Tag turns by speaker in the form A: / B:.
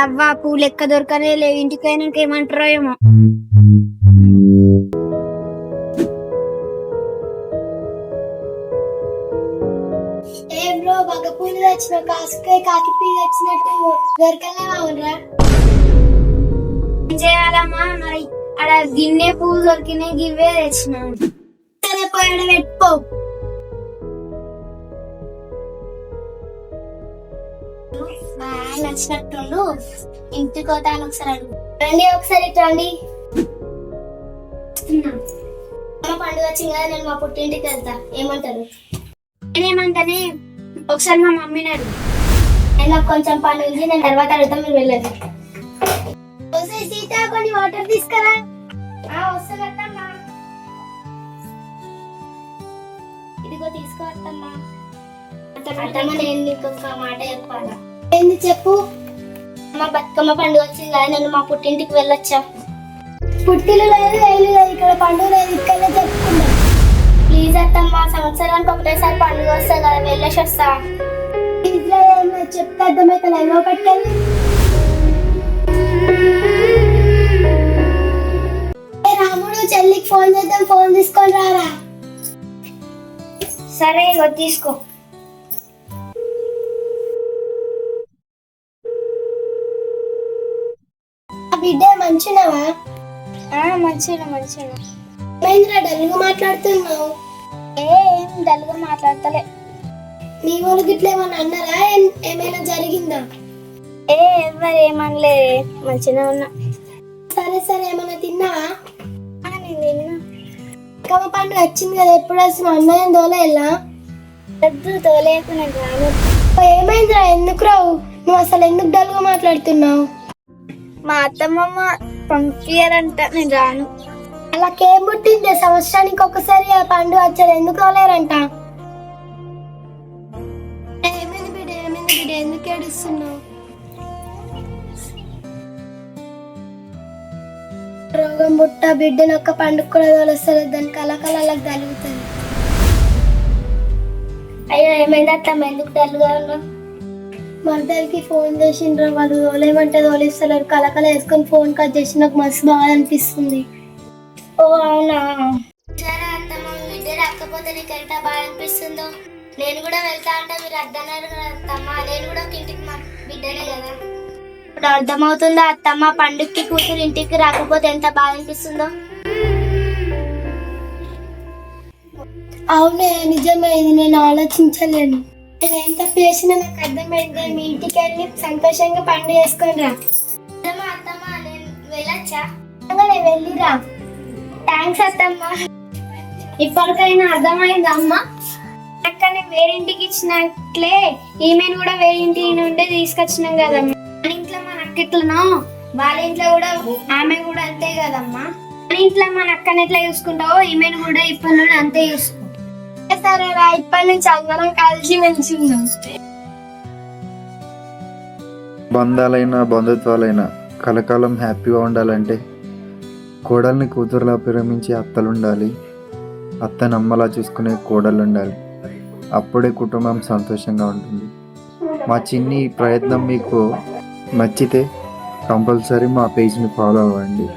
A: అవ్వ పూలు ఎక్క దొరకనే లేవు, ఇంటికైనా ఏమంటారో ఏమో.
B: ఏ బ్రో బగ పూలు తెచ్చిన కాసుకాయ కాకి పూలు తెచ్చినట్టు దొరకలేవరా?
A: ఏం చేయాలమ్మా మరి? అక్కడ గిన్నె పువ్వు దొరికినాయి, గివ్వే తెచ్చినా.
B: సరే పోయాడ పెట్టుకో. నచ్చినట్టుండు, ఇంటికి పోతాను. ఒకసారి అడుగు. రండి ఒకసారి రండి. పండుగ వచ్చింది కదా, నేను మా పుట్టింటికి వెళ్తా, ఏమంటారు?
A: నేనేమంటానే, ఒకసారి మా మమ్మీని అడుగు.
B: నాకు కొంచెం పని ఉంది, నేను తర్వాత అడుగుతా, మీరు వెళ్ళదు. సీత కొన్ని వాటర్ తీసుకురా. వస్తానమ్మా, ఇదిగో తీసుకోవద్దమ్మా. అత్తమ్మ నేను నీకు ఒక మాట చెప్పాలా? ఏంది చెప్పు. మా బతుకమ్మ పండుగ వచ్చింది కదా, నేను మా పుట్టింటికి వెళ్ళొచ్చా? పుట్టిలు లేదు ఏళ్ళు లేదు, ఇక్కడ పండుగ లేదు, ఇక్కడనే చెప్పుకుందాం. ప్లీజ్ అత్తమ్మ, సంవత్సరానికి ఒకటేసారి పండుగ వస్తా కదా, వెళ్ళేసి వస్తా. ఇంట్లో చెప్తే అర్థమైతే ఏమో పెట్టాలి. రాముడు చెల్లికి ఫోన్ చేద్దాం, ఫోన్ తీసుకొని రారా.
A: సరే ఇగో తీసుకో.
B: బిడ్డ మంచినవా?
A: మంచిగా.
B: మహేంద్ర డల్గా మాట్లాడుతున్నావు?
A: ఏం డల్గా మాట్లాడతలే.
B: నీ వాళ్ళు గిట్ల ఏమన్నా అన్నారా? ఏమైనా జరిగిందా?
A: ఎవరు ఏమనలే, మంచిగా ఉన్నా.
B: సరే ఏమన్నా తిన్నావా?
A: నేను తిన్నా.
B: బతుకమ్మ పండుగ వచ్చింది కదా, ఎప్పుడు వస్తున్నావు? అన్నయ్య తోలేలా?
A: వద్దు, తోలేకు, నేను రాను.
B: ఏమైందిరా, ఎందుకు రావు? నువ్వు అసలు ఎందుకు డల్గా మాట్లాడుతున్నావు?
A: మా అత్తమ్మ పంపియారంట, నేను రాను.
B: అలాకేం పుట్టింది? సంవత్సరానికి ఒకసారి ఆ పండుగ వచ్చారు, ఎందుకు రాలేరంట? ఏమైంది బిడ్డ, ఎందుకు ఏడుస్తున్నావు? రోగం పుట్ట బిడ్డను ఒక్క పండుగ కూడా తోలుస్తుంది, దానికి కలకలలకు కలుగుతుంది. అయ్యో ఏమైంది అత్తమ్మ, ఎందుకు డల్గా ఉన్నావు? మర్దలకి ఫోన్ చేసిండ్రు, వాళ్ళు తోలేమంటే తోలిస్తారు, కలకల వేసుకొని ఫోన్ కట్ చేసి నాకు మస్తు బాగా అనిపిస్తుంది.
A: ఓ అవునా?
B: సరే అత్తమ్మ, మీ బిడ్డ రాకపోతే నీకు ఎంత బాగా అనిపిస్తుందో. నేను కూడా వెళ్తా అంటే మీరు అద్దన్నారు కదా అత్తమ్మ, నేను కూడా ఒక ఇంటికి మా బిడ్డనే కదా. ఇప్పుడు అర్థమవుతుందా అత్తమ్మ, పండుగకి కూతురు ఇంటికి రాకపోతే ఎంత బాగా అనిపిస్తుందో? అవునే, నిజమే, ఇది నేను ఆలోచించలేను. నేను ఏం తప్పు చేసినా నాకు అర్థమైంది. మీ ఇంటికి వెళ్ళి సంతోషంగా పండుగ చేసుకొని రా. అత్తమ్మ నేను వెళ్ళొచ్చా? నేను వెళ్ళిరా. థ్యాంక్స్ అత్తమ్మ.
A: ఇప్పటికైనా అర్థమైందా అమ్మ? అక్కడనే వేరింటికి ఇచ్చినట్లే ఈమెను కూడా వేరింటి నుండి తీసుకొచ్చినాం కదమ్మా. మన ఇంట్లో మన అక్క ఎట్లనో వాళ్ళ ఇంట్లో కూడా ఆమె కూడా అంతే కదమ్మా. మన ఇంట్లో మన అక్కని ఎట్లా చూసుకుంటావో ఈమెను కూడా ఇప్పటి నుండి అంతే చూసుకో.
B: సరేరా, ఇప్పటి నుంచి అందరం కలిసి మంచిగా.
C: బంధాలైనా బంధుత్వాలైనా కలకాలం హ్యాపీగా ఉండాలంటే కోడల్ని కూతురులా ప్రేమించే అత్తలుండాలి, అత్తని అమ్మలా చూసుకునే కోడలు ఉండాలి. అప్పుడే కుటుంబం సంతోషంగా ఉంటుంది. మా చిన్ని ప్రయత్నం మీకు నచ్చితే కంపల్సరీ మా పేజ్ని ఫాలో అవ్వండి.